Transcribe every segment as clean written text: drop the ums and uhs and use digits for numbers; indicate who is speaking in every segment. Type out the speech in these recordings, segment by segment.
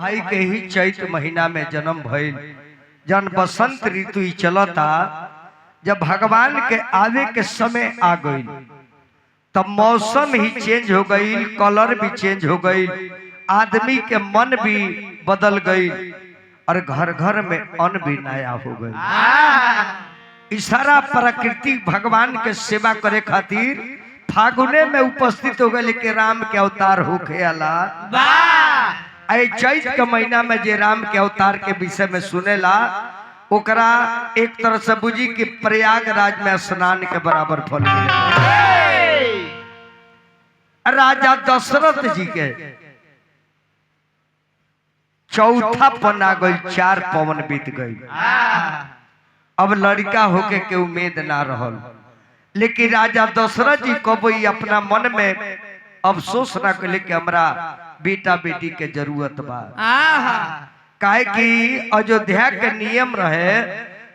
Speaker 1: भाई के ही चैत महीना में जन्म भइल। जन बसंत ऋतु ही चलता, जब भगवान के आवे के समय आ गई तब मौसम ही चेंज हो गई, कलर भी चेंज हो गई, आदमी के मन भी बदल गई और घर घर में अन्न भी नया हो गई। इशारा प्रकृति भगवान के सेवा करे खातिर फागुने में उपस्थित हो गए कि राम के अवतार होके आला। चैत के महीना में जे राम के अवतार के विषय में सुनेला ओकरा एक तरह से बुझी कि प्रयागराज में स्नान के बराबर फल मिले। राजा दशरथ जी के चौथा पन्ना गई, 4 पवन बीत गई। अब लड़का होके के उम्मीद ना रहल, लेकिन राजा दशरथ जी कभी अपना मन में अफसोस ना कले कि हमरा बेटा बेटी के जरूरत बा। काहे कि अयोध्या के नियम रहे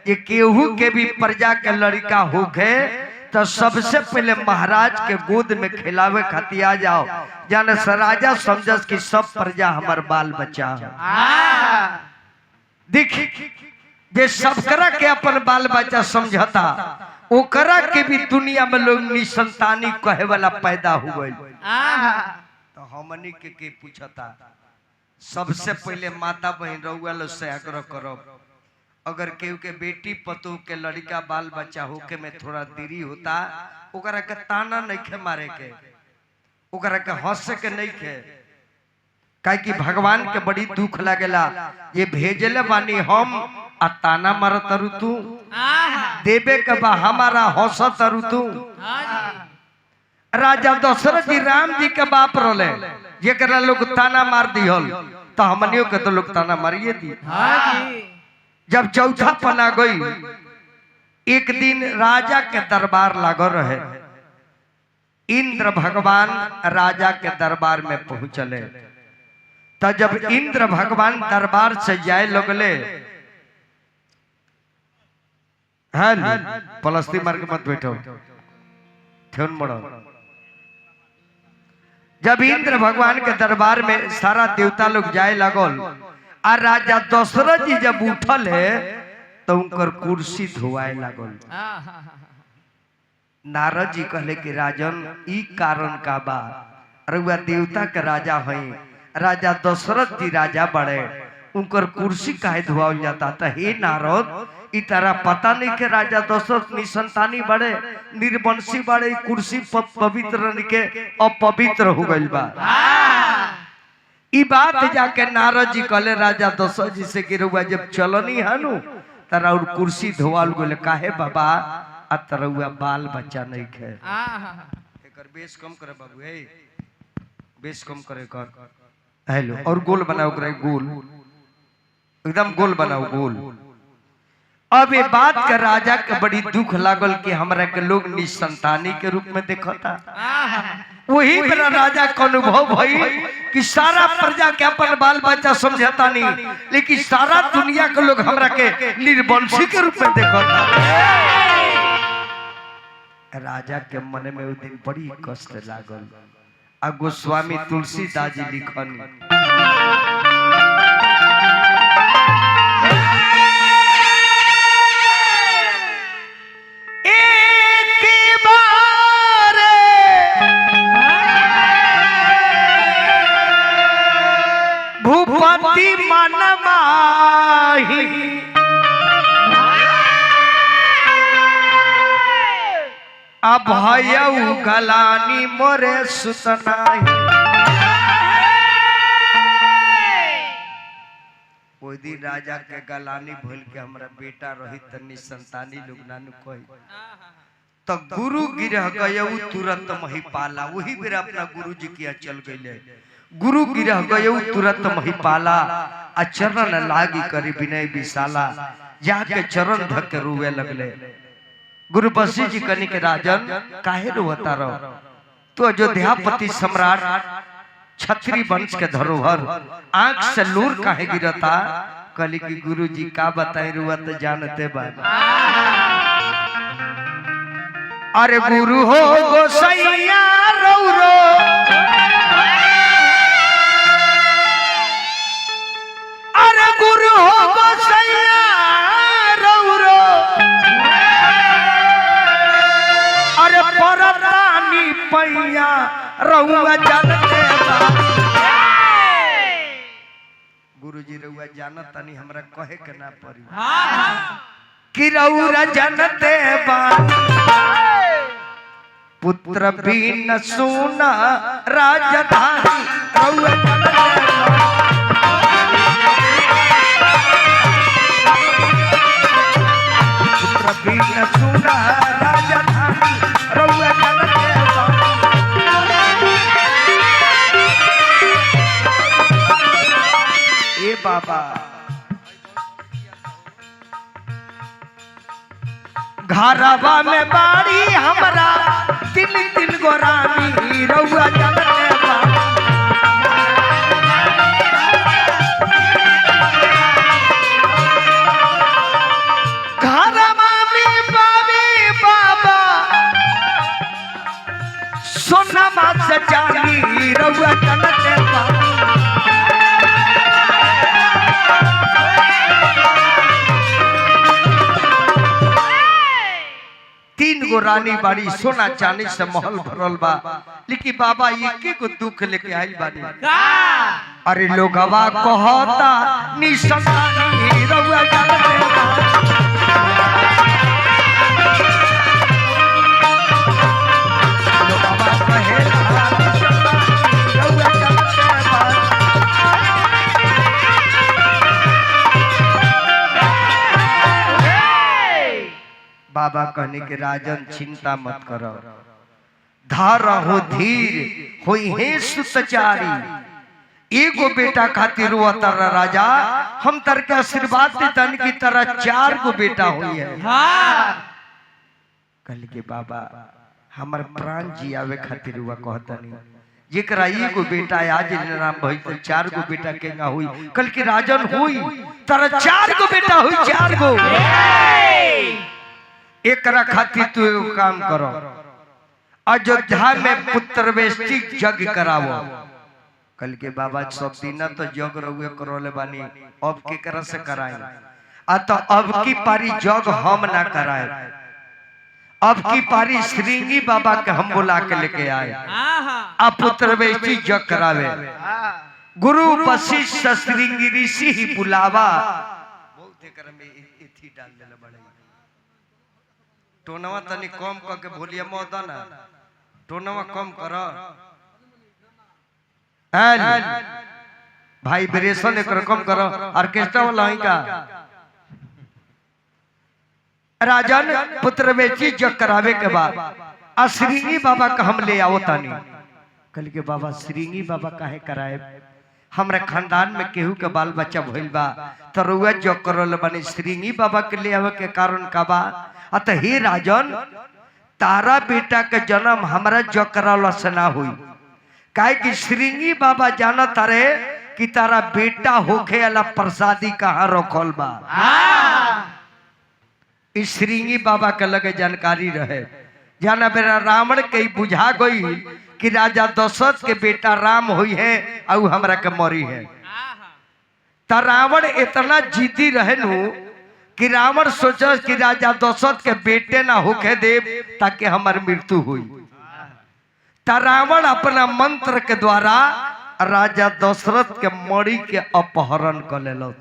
Speaker 1: कि केहू के भी प्रजा के लड़का होके तो सबसे पहले महाराज के गोद में खिलावे खातिर आ जाओ, जाने से राजा समझस कि सब प्रजा हमार बाल बच्चा है। देख जे सबकरा के अपन बाल बच्चा समझता ओकरा के भी दुनिया में लोग निसंतानी कहे वाला पैदा हो गए। तो हमनी के पूछता, सबसे पहले माता बहन रउआ लोग से आग्रह करब, अगर केहू के बेटी पतोह के लड़का बाल बच्चा होके में थोड़ा देरी होता, ओकरा के ताना नहीं खे मारे के, ओकरा के हंसे के नहीं खे। काहे कि भगवान के बड़ी दुख लागेला, ये भेजले बानी हम आ ताना मारत रु तू, देवे के बा हमारा हंसत रु तू। राजा दशरथ जी राम जी के बाप रोले, जेकरा लोग ताना मार दिहल, तो हमनियों के तो लोग ताना मारिए दी। जब चौथा पन्ना गई, एक दिन राजा के दरबार लागो रहे। इंद्र भगवान राजा के दरबार में पहुंचले। तो जब इंद्र भगवान दरबार से जाए लगले, पलस्ती मार के मत बैठो, जब इंद्र भगवान के दरबार में सारा देवता लोग जाए लगल और राजा दशरथ जी जब उठल है तो उनकर कुर्सी धोआए लगल। नारद जी कहले कि राजन ई कारण का बा, अरे वह देवता के राजा है, राजा दशरथ जी राजा बड़े, उनकर कुर्सी काहे धोआल जाता। तो हे नारद, ई तरह पता नहीं के राजा दशरथ निसंतानी बड़े, निर्वंशी बड़े, कुर्सी पवित्र के अपवित्र हो गइल बा। ई बात जाके नारद जी कहले राजा दशरथ जी से कि रउआ जब चलनी है नु तरा और कुर्सी धोवाल गइल, काहे बाबा आ तरउआ बाल बच्चा नहीं खे। एकर बेस कम करे बाबू, हे बेस कम करे कर। हेलो, और गोल बनाओ करे, गोल एकदम गोल बनाओ, गोल। अब ये बात के राजा के बड़ी दुख लागल कि हमरा के लोग निसंतानी के रूप में देखता। वही मेरा राजा का अनुभव भई कि सारा प्रजा के अपन बाल बच्चा समझता नहीं, लेकिन सारा दुनिया के लोग हमरा के निर्वंशी के रूप में देखता। राजा के मन में उस दिन बड़ी कष्ट लागल। आ गोस्वामी तुलसीदास जी लिखन, भूपति मन माही अभयउ गलानी मोरे सुतनाही। कोई दिन राजा के गलानी भूल के हमरा बेटा रही त निसंतानी लोग नानु कही, तो गुरु गिरह गयऊ तुरंत महिपाला। वही बेर अपना गुरु जी किया चल गए, गुरु गिरह गयऊ तुरंत महिपाला, आ चरण लागी करी विनय विशाला, जाके चरण धक के रोवे लगले। गुरु वशिष्ठ जी कनी के राजन काहे रोता रहो, तो अयोध्यापति सम्राट क्षत्रिय वंश के धरोहर, आंख से नूर काहे गिरता। कली की गुरु जी का बताए, रुवत जानते बा। अरे गुरु हो गोसैया रौरो सैया रहुआ जानते गुरुजी रहुआ जानत तनी हमरा कहे के ना पड़ी कि रहुआ जानते पुत्र बिन सुना राजधानी रहुआ पुत्र बिन सुना राजधानी रहुआ जानते ए बाबा घरवा में बाड़ी हमरा तीन तीन गो रानी रहुआ जानते घरवा में बाबी बाबा सोनमा से जानी रहुआ जानते तीन गो रानी बाड़ी सोना चांदी से महल भरल बा लेकिन बाबा एक को दुख लेके आई बानी अरे लोगवा कहता निसंतानी रहुआ जानते लोगवा कहेला निसंतानी रहुआ जानते बाबा कहने के राजन चिंता मत करो धार हो धीर होई है सुतचारी एगो बेटा खातिर हुआ तारा राजा हम तर के आशीर्वाद देतन की तरह 4 गो बेटा हुई है कल के बाबा हमर प्राण जियावे खातिर हुआ कहतनी जेकरा एगो बेटा आज नाम भई तो 4 गो बेटा केगा हुई कल के राजन हुई तरह 4 गो बेटा हुई 4 गो एकरा खातिर तू एगो काम करो अयोध्या में पुत्र वेष्टि यज्ञ करावो कल के बाबा सब दिन तो यज्ञ रहुए करोले बानी अब केकरा से कराई आ तो अब की पारी यज्ञ हम ना कराए अब की पारी श्रृंगी बाबा के हम बुला के लेके आए आ पुत्र वेष्टि यज्ञ करावे गुरु वशिष्ठ श्रृंगी ऋषि ही बुलावा बहुत एकरा में इथी डाल देले बड़े टोनवा तनी कम करके भोलिया मदना टोनवा कम कर भाई ब्रेसन एक कम करो ऑर्केस्ट्रा वाला ही का राजन पुत्र बेची जग करावे के बाद आ श्रृंगी बाबा का हम ले आओ तानी कल के बाबा श्रृंगी बाबा काहे कराए हमरा खानदान में केहू के बाल बच्चा भइल बा तो रुआ जग करल बनी श्रृंगी बाबा के ले आवे के कारण का बा अत हे राजन तारा बेटा के जन्म हमरा जग करावला से ना हुई काहे कि श्रृंगी बाबा जानत तारे कि तारा बेटा होखे वाला प्रसादी कहाँ रखल बा इस श्रृंगी बाबा के लगे जानकारी रहे जाना बेरा रावण के बुझा गई कि राजा दशरथ के बेटा राम हुई है और हमरा के मरी है त रावण इतना जिद्दी रहे नु कि रावण सोचा कि राजा दशरथ के बेटे ना होके देव ताकि हमारी मृत्यु हुई त रावण अपना मंत्र के द्वारा राजा दशरथ के मरी के अपहरण कर लेलो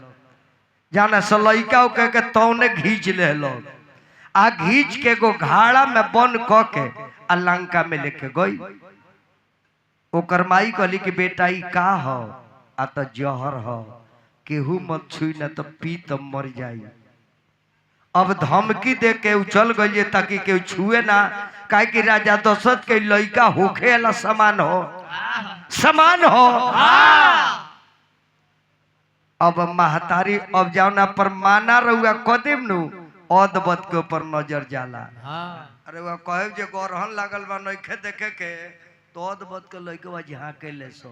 Speaker 1: जाना से लइका के तौने घींच ले लो आ घींच के गो घाड़ा में बन क के आ लंका में लेके गई ओकर माई कहली कि बेटा ई का हो आ तो जहर हो केहू मत छुई न तो पी तो मर जाई अब धमकी दे के उछल गई ताकि केहू छुए ना काहे कि राजा दशरथ के लइका होखे वाला समान हो अब महतारी अब जाओ पर माना रहुआ कदम नु अदबत के ऊपर नजर जाला अरे वह कहे जे गरहन लागल बा नइखे देखे के तो अदबत के लइका जहाँ के ले सो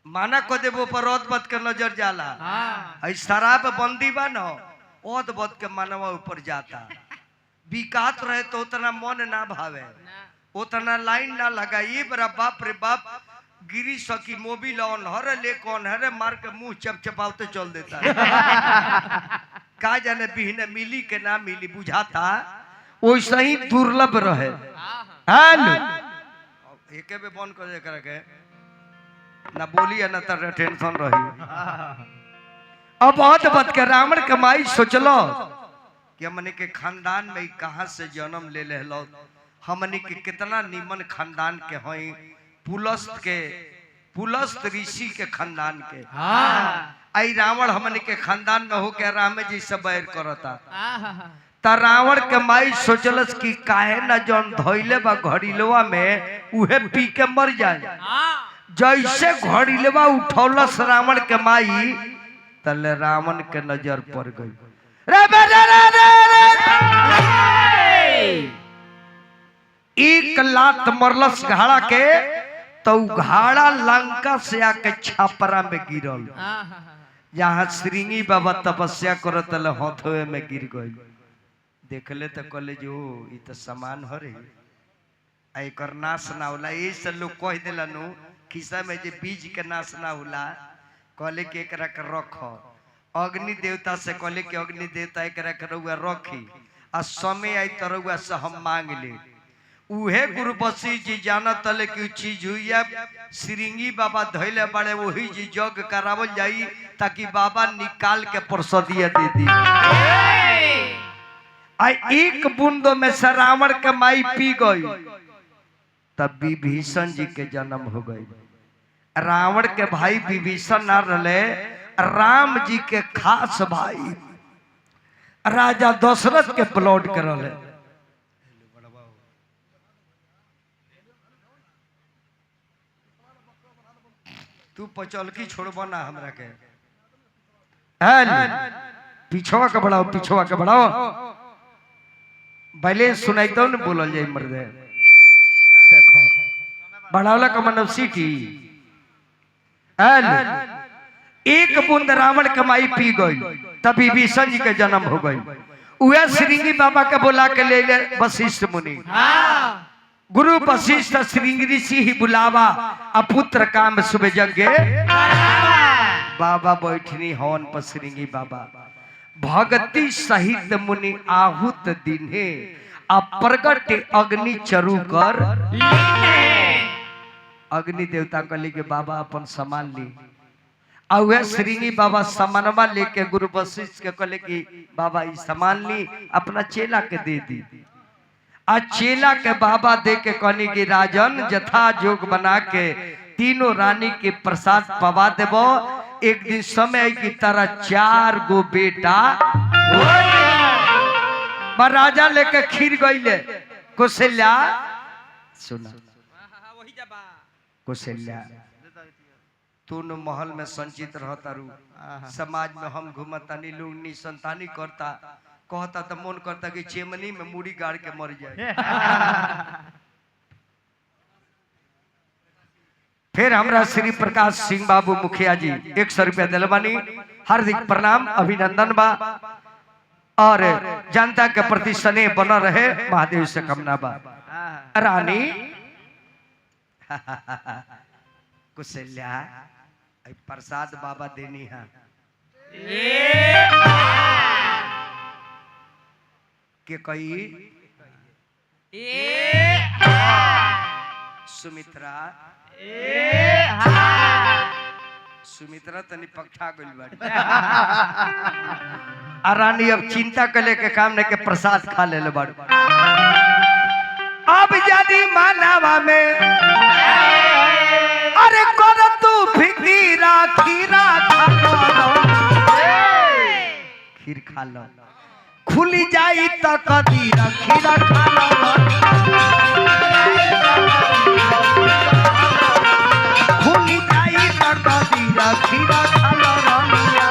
Speaker 1: माना कदम ऊपर अदबत के नजर जाला आई शराब बंदी बा न अदबत के मानवा ऊपर जाता बिकात रहे तो उतना मन ना भावे उतना लाइन ना लगाई बरा बाप रे बाप गिरी सकी मोबिल अनहर ले अनहरे मार के मुंह चपचपाते चल देता का जाने बिहने मिली के ना मिली बुझाता वैसे ही दुर्लभ रहे हेलो एके बे बंद कर दे करके ना बोली है ना तर टेंशन रही। अब बहुत बात के रावण कमाई सोचलो कि हमने के खानदान में कहां से जन्म ले ले लो, हमने के कितना नीमन खानदान के हई, पुलस्त ऋषि के खानदान के। आई रावण हमने के खानदान में हो के राम जी से बैर करता। त रावण के माई सोचलस कि काहे न जौन धइले बा घड़िलवा में उहे पी के मर जाए। जैसे घड़िलवा उठौलस रावण के माई तले रावण के नजर पड़ गई। एक लात मरलस घाड़ा के तो घाड़ा लंका से आके छापरा में गिरल। जहाँ श्रृंगी बाबा तपस्या करत हथवे में गिर गई। देखले तो कहले जो ई तो समान हो रही एकर नाश ना होला। ये से लोग कह दिलन खिसा में जे बीज के नाश ना होला, कहले कि एकरा के रख। अग्नि देवता से कहले कि अग्नि देवता एकरा के रउआ रखी आ समय आई तो रउआ से हम मांग ले। उहे गुरु वशिष्ठ जी जानत तले कि चीज हुई श्रृंगी बाबा धैले बड़े वही जी जग करावल जाई ताकि बाबा निकाल के प्रसादिया दे दी। आ एक बूंदो में से रावण के माई पी गई तब विभीषण जी के जन्म हो गई। रावण के भाई विभीषण ना रहे, राम जी के खास भाई राजा दशरथ के प्लॉट कर रहे। तू पचलकी छोड़बो ना हमरा के। पिछवा के बढ़ाओ, पिछवा के बढ़ाओ। पहले सुनाई तो न बोलल जाए मर्दे। देखो बढ़ावला का मतलब सीटी। एक बूंद रावण कमाई पी गई तब विभीषण जी के जन्म हो गई। वह श्रृंगी बाबा के बुला के ले ले वशिष्ठ मुनि। गुरु वशिष्ठ श्रृंगी ऋषि ही बुलावा अपुत्र काम सुबह जगे बाबा बैठनी हवन पर। श्रृंगी बाबा भगति सहित मुनि आहुत दिने अप्रगट अग्नि चरु कर। अग्नि देवता कहले कि बाबा अपन सामान ली। आ वह श्रृंगी बाबा सामानवा लेके गुरु वशिष्ठ के कहले कि बाबा ई सामान ली अपना चेला के दे दी। आ चेला के बाबा दे के कहनी कि राजन जथा जोग बना के तीनों रानी के प्रसाद पवा देबो। एक दिन समय की तरह 4 गो बेटा राजा लेके खीर गईले। कौशल्या सुना, कौशल्या तू न महल में संचित रहता रू, समाज में हम घूमतानी लुंगनी संतानी करता कहता तो मन करता कि चेमनी में मुड़ी गाड़ के मर जाए। फिर हमरा श्री प्रकाश सिंह बाबू मुखिया जी 100 रुपया दिलवानी। हार्दिक प्रणाम अभिनंदन बा और जनता के प्रति स्नेह बना रहे महादेव से कामना बा। रानी कुशल्या प्रसाद बाबा देनी है के कही सुमित्रा सुमित्रा तनी पक्ठा गइल बाड़ी। आ रानी अब चिंता करे के काम ने के प्रसाद खा ले बाड़ू। अब यदि मानवा में अरे कर तू फिकीरा खीरा खा लो, खीर खा लो खुली जाई त कदीरा खीरा खा लो। खुली जाई त कदीरा खीरा खा लो रानिया।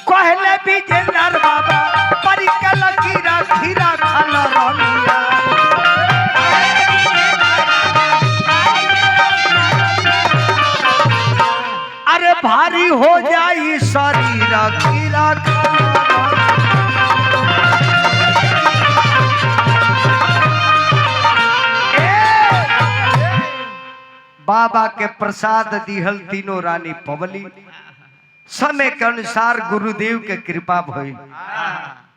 Speaker 1: कहले विजेंद्र बाबा परिकल कीरा खीरा खा लो रानिया। अरे भारी हो जाई शरीर खीरा खा बाबा के प्रसाद दिहल तीनों रानी पवली। समय के अनुसार गुरुदेव के कृपा भइल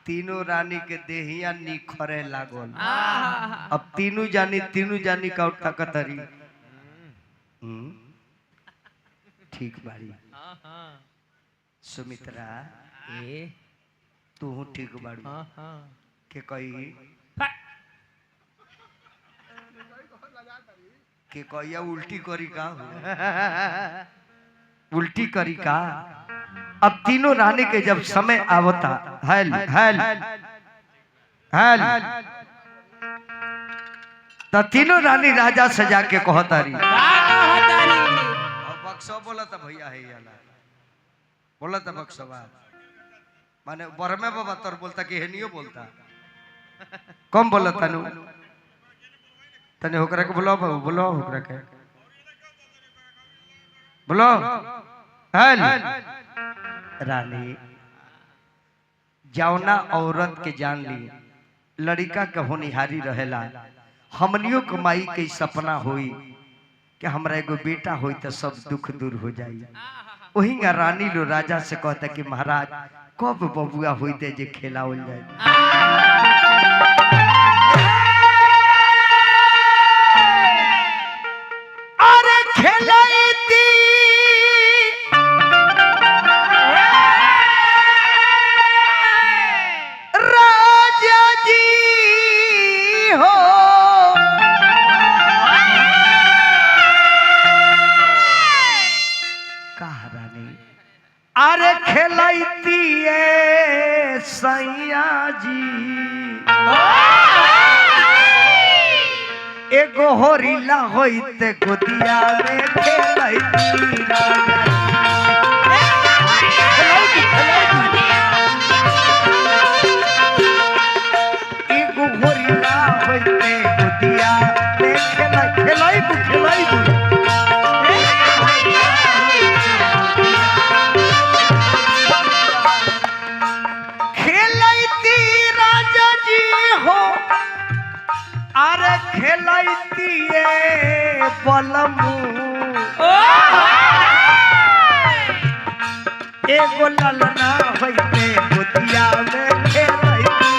Speaker 1: तीनों रानी के देहिया निखरे लागल। अब तीनों जानी का ताकतरी ठीक बाड़ी। सुमित्रा तू ठीक बाड़ी के कही के कहिया उल्टी करी का उल्टी करी का। अब तीनों रानी के जब समय आवता हेल हेल हेल तो तीनों रानी राजा से जाके कहतारी बक्सो बोला था भैया है बोला था बक्सवा माने बरमे बाबा तोर बोलता कि हेनियो बोलता कम बोला तनु तने होकरा के बोलो बोलो होकरा के बोलो हेल रानी जौना औरत के जान ली लड़का के होनिहारी रहेला हमनियों के माई के सपना होई कि हमरा एगो बेटा होई तो सब दुख दूर हो जाई। वही रानी लो राजा से कहता कि महाराज कब बबुआ होते जे खेलावल जाए। अरे खेलाईती राजा जी हो कहा रानी अरे खेलाईती सैया जी एगो होरीला होइते गोदिया में खेलाईती राजा एगो होरीला होइते गोदिया में खेलाईती राजा जी हो अरे खेलाईती बलमू एगो ललना होइते गोदिया में खेलाईती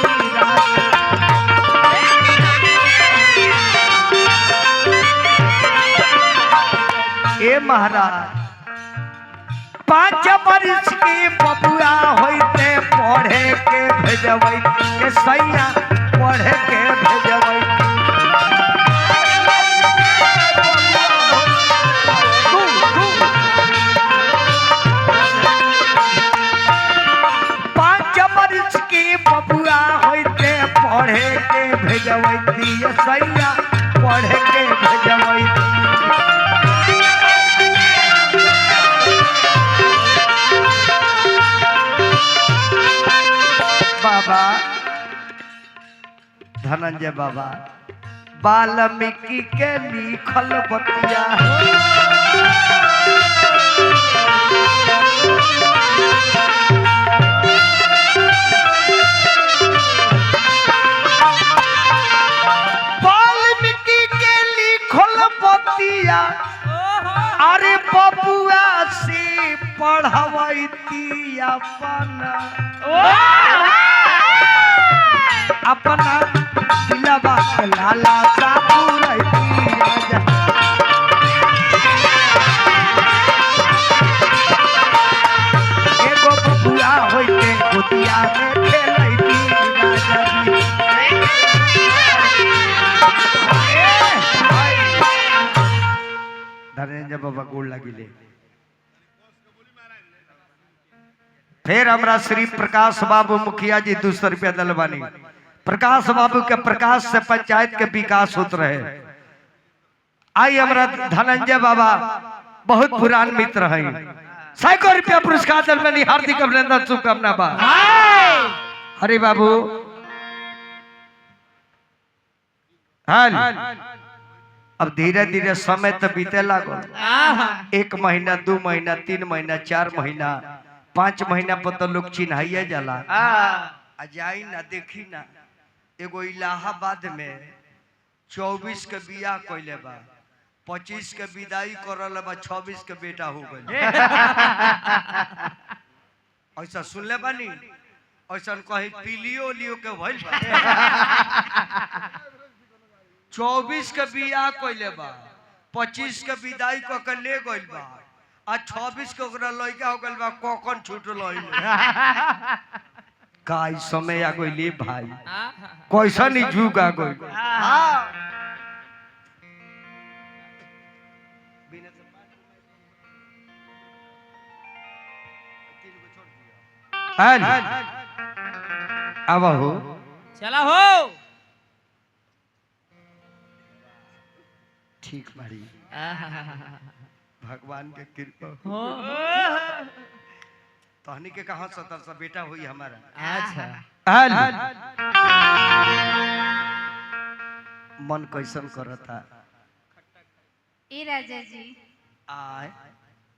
Speaker 1: ए महाराज 5 वर्ष की बबुआ होइते पढ़े के भेजबै के सैया पढ़े के भेजबै 5 वर्ष की बबुआ होइते पढ़े के भेजबै सैया पढ़े के भेजबै। बाबा धनंजय बाबा वाल्मीकि के लिखल बतिया वाल्मीकि के लिखल बतिया अरे बबुआ से पढ़वैती अपना दिलवा के लाला सा पूरैती राजा एगो बबुआ होइते गोदिया में खेलैती राजा धनंजय बाबा गोड़ लगिले। फिर हमरा श्री प्रकाश बाबू मुखिया जी 200 रुपया दलवानी। प्रकाश बाबू के प्रकाश से पंचायत के विकास होते रहे। आई हमरा धनंजय बाबा बहुत पुरान मित्र हैं। 100 रुपया पुरस्कार दलवानी हार्दिक अभिनंदन शुभकामना बा। हरि बाबू अब धीरे धीरे समय तो बीते लागल। 1 महीना 2 महीना 3 महीना 4 महीना 5 महीना पर तो लोग चिन्हाइए जाला आ जाई ना देखी ना। एगो इलाहाबाद में 24 के बियाह कइले बा 25 के विदाई करल बा 26 के बेटा हो गइल। ऐसा सुनले बानी ऐसा कहीं पीलियो लियो के भइल 24 के बियाह कइले बा 25 के विदाई क के ले गइल बा आ 26 के ओकरा लइका हो गइल बा कोकन छूटल का समय आ गइल भाई कैसा नहीं जुग आ गइल अब हो
Speaker 2: चला हो
Speaker 1: ठीक बाड़ी भगवान के कृपा
Speaker 2: हो
Speaker 1: तहनी के कहा 70 सा बेटा हुई हमारा
Speaker 2: अच्छा
Speaker 1: मन कैसन करता
Speaker 3: ए राजा जी
Speaker 1: आय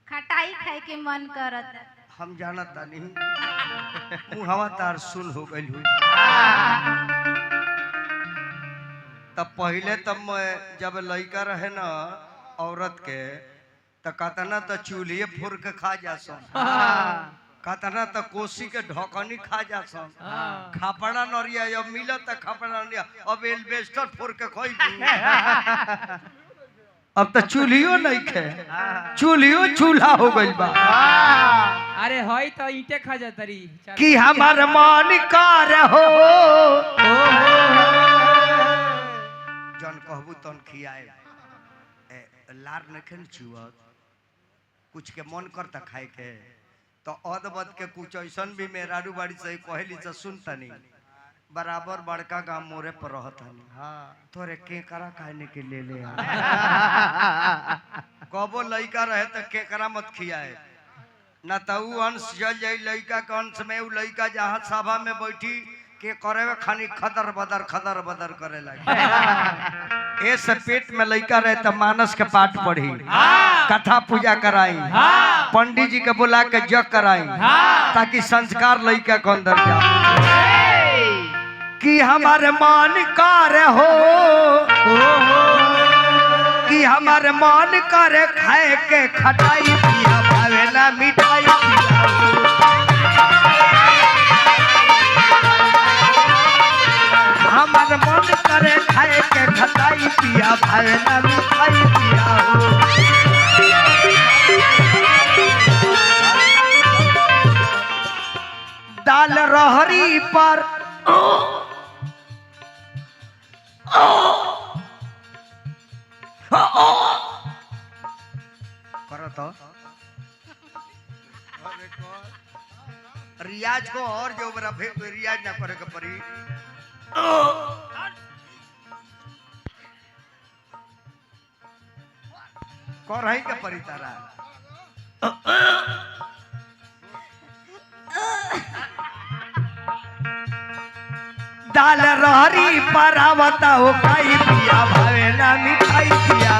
Speaker 3: खटाई खाए के मन करत
Speaker 1: हम जानत नहीं मुहवा तार सुन हो गइल हुई तब पहले तब जब लड़का रहे ना औरत के तो कतना तो चूल्हे फुर के खा जा कतना तो कोसी के ढकनी खा जा खापड़ा नरिया अब मिलत खापड़ा नरिया अब एल्बेस्टर फुर के खोई अब तो चूल्हियो नहीं खे चूल्हियो चूल्हा हो गइल बा
Speaker 2: अरे हई तो ईंटे खा जातरी
Speaker 1: कि हमार मन कर हो जन कहबू तन खियाए लार नखन चुअत कुछ के मन करता खाए के तो अदबद के कुछ ऐसन भी मेहरारू बाड़ी से कहली से सुनता नहीं बराबर बड़का गांव मोरे पर रहता नहीं तोरे केकरा खाने के ले ले कबो लइका रहे तो केकरा मत खियाए ना तो उ अंश जल जाई लइका के अंश में उ लइका जहाँ सभा में बैठी के करे खानी खदर बदर करे लगे ऐसे पेट में लइका रहे तो मानस के पाठ पढ़ी कथा पूजा कराई पंडित जी के बुला के जग कराई ताकि संस्कार लइका के अंदर जाए कि हमारे मन कर हो कि हमारे मन करे खाए के खटाई पिया भावे ना मिठाई हमारे मन करे खाए के खटाई पिया भावे ना मिठाई पिया हो दाल रहरी पर रियाज को और जो बड़ा रियाज ना करे के पड़ी कर है के पड़ी तारा दाल रहरी पर आवता हो खाई पिया भावे ना मिठाई पिया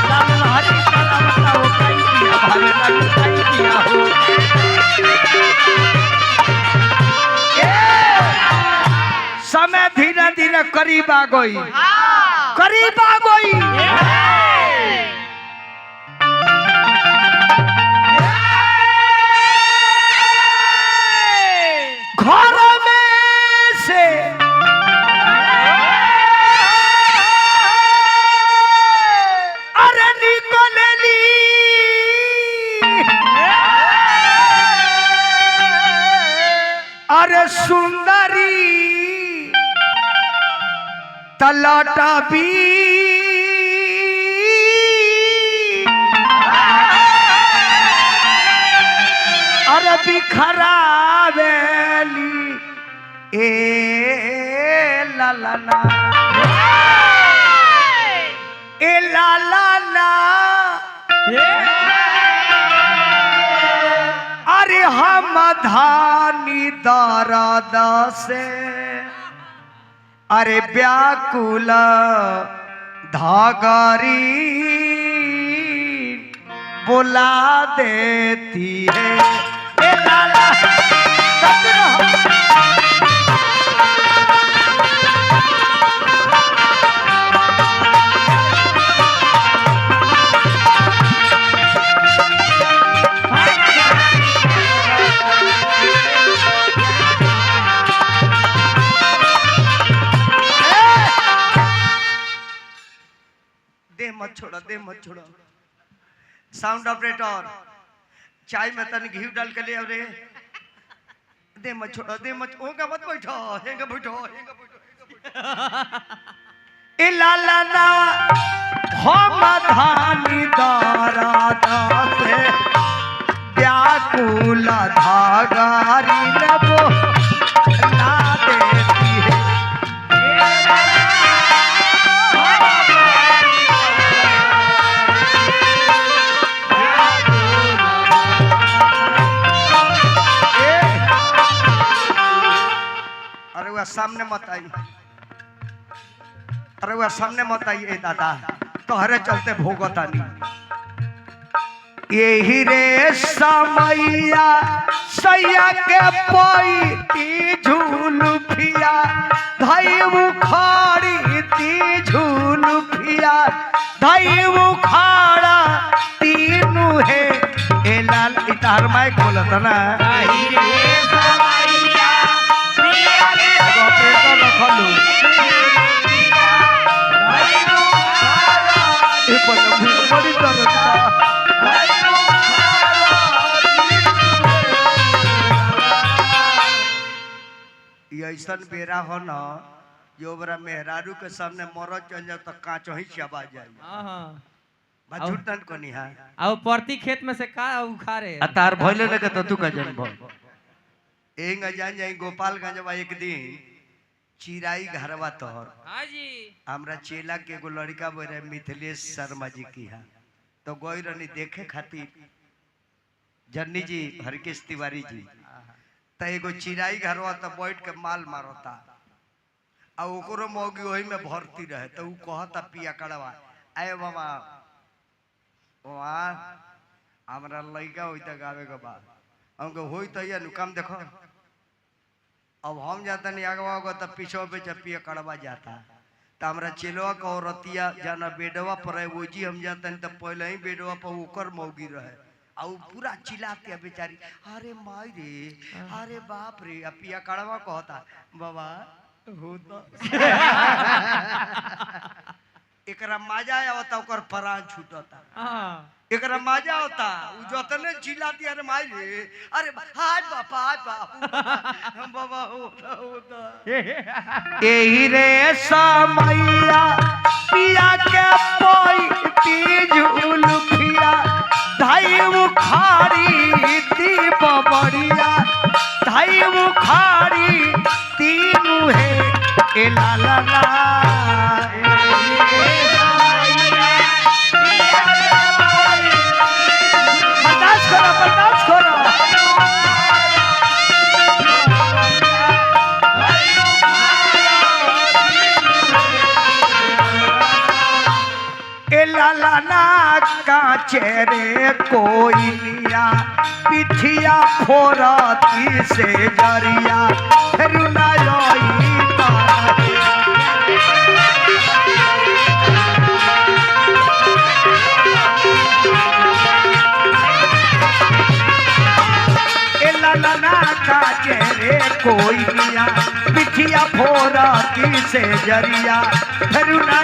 Speaker 1: दाल रहरी पर आवता हो खाई पिया भावे ना मिठाई पिया हो समय धीरे धीरे करीब आ गई घर में से अरे निकलली अरे सुंदरी तलाटा भी अरे बिखरावेली ए ला ला ला ए ला ला ला अरे हम धानी दर्द से अरे व्याकुल धागरी बुला देती है ए लाला मत छोड़ा, दे मत छोड़ा। साउंड ऑपरेटर चाय में तन घी डाल के ले आ रे। दे मत छोड़ा, दे मत, ओंगा मत बैठो, हेंगा बैठो, हेंगा बैठो। ए ला ला ला हम धानी दारा दासे व्याकुल धागारी नबो ना देती है। अरे वह सामने मत आई, अरे वह सामने मत आई दादा, तोहरे चलते भोगतानी। यही रे समैया सैया के पैती झूलुफिया धई उखाड़ी ती झूलुफिया धई उखाड़ा तीनू है। ए लाल इतार माइक बोलत ना ऐसा बेरा हो न जो बरा मेहरारू के सामने मरद चल जाओ तो कांचो ही चबा जाए। झूठन कोनी है
Speaker 2: अब प्रति खेत में से का उखाड़े
Speaker 1: अतार भइले न के तो तू का जन्म एंग जान जाई गोपालगंज बा एक दिन चिराई घरवा तोहर।
Speaker 2: हां जी
Speaker 1: हमरा चेला के एगो लड़का बोले मिथिलेश शर्मा जी की है तो गई रनी देखे खातिर जन्नी जी हरकेश तिवारी जी तो एगो चिराई घरवा तो बैठ के माल मारता आ ओकरो मौगी वही में भर्ती रहे तो ऊ कहता पिया कड़वा आए बाबा वहाँ हमरा लड़का होई त गावे के बाद हमको होई त या काम देखो अब हम जाता नहीं आगवा होगा तब पीछे पे पिया कड़वा जाता तो हमरा चेलवा का औरतिया जाना बेडवा पर है वो जी हम जाता नहीं तो पहले ही बेडवा पर ओकर मौगी रहे आ पूरा चिल्लाती है बेचारी अरे माई रे अरे बाप रे अब पिया कड़वा कहता बाबा हो तो एकरा मजा आवता ओकर प्राण छूटता एकरा मजा होता उ जतने चिल्लाती अरे माई रे अरे हाय बापा हाय बाप बाबा होता होता एही रे समैया पिया के पैती झूलुफिया धाई उखाड़ी ती बबड़िया धाई उखाड़ी तीनू है ए ला ला ला लाला काचेरे कोई लिया पिठिया फोरती से जरिया रुना लाला काचेरे कोई लिया पिठिया फोरती से जरिया रुना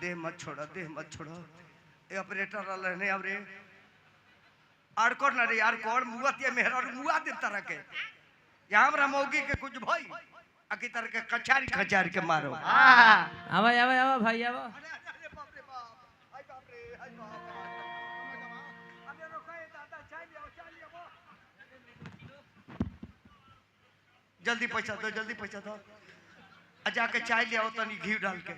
Speaker 1: दे मत छोड़ो ए ऑपरेटर रहने अब रे आड़कोर ना रे यार कौन मुआ ते मेहरा मुआ दे तरह के यहां हमरा मौगी के कुछ भई आकी तरह के कचारी खचार के मारो
Speaker 2: आवा आवा आवा भाई आवा
Speaker 1: बाप रे बाप हाय बाप रे हाय बाप अबे रोके दादा चाय ले आओ जल्दी पैसा दो जाके चाय ले आओ तनी घी डाल के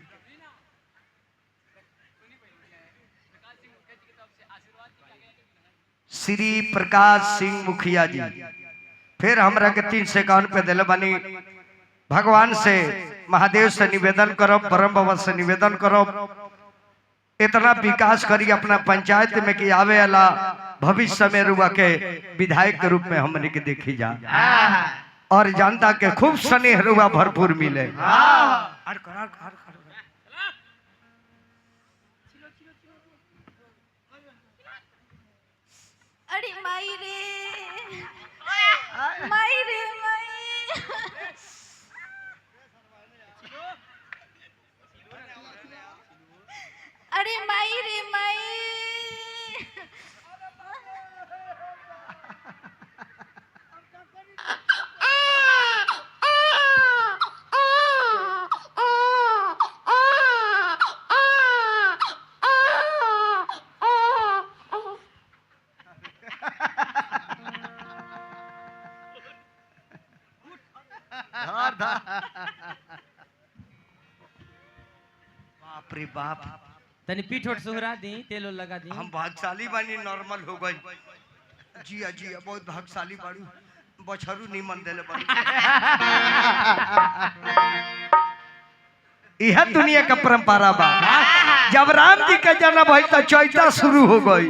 Speaker 1: श्री प्रकाश सिंह मुखिया जी फिर हमरा के 351 पे दिल बनी भगवान से महादेव से निवेदन करो परम बाबा से निवेदन करो इतना विकास करी अपना पंचायत में कि आवे वाला भविष्य में रुआ के विधायक के रूप में हमने के देखी जा और जनता के खूब स्नेह रुआ भरपूर मिले
Speaker 3: माई रे माई रे माई अरे माई रे माई
Speaker 1: बाप रे बाप,
Speaker 2: तनी पीठ उठ सुहरा दी, तेल लगा दी।
Speaker 1: हम भाग्यशाली बानी, नॉर्मल हो गई। जिया जिया बहुत भाग्यशाली बाड़ू, बछरू निमन देले बाड़ू। यह दुनिया का परंपरा बा। जब राम जी का जन्म भइल तो चैता शुरू हो गई।